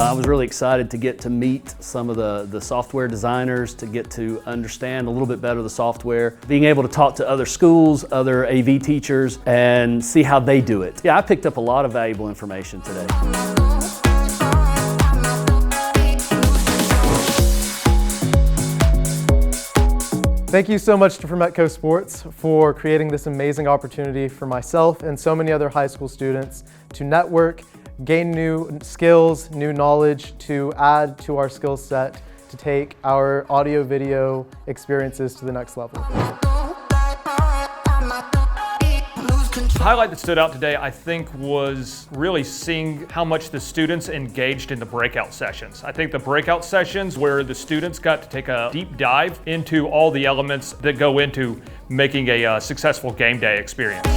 I was really excited to get to meet some of the software designers, to get to understand a little bit better the software, being able to talk to other schools, other AV teachers, and see how they do it. Yeah, I picked up a lot of valuable information today. Thank you so much to Formetco Sports for creating this amazing opportunity for myself and so many other high school students to network, gain new skills, new knowledge, to add to our skill set, to take our audio-video experiences to the next level. The highlight that stood out today, I think, was really seeing how much the students engaged in the breakout sessions. I think the breakout sessions where the students got to take a deep dive into all the elements that go into making a successful game day experience.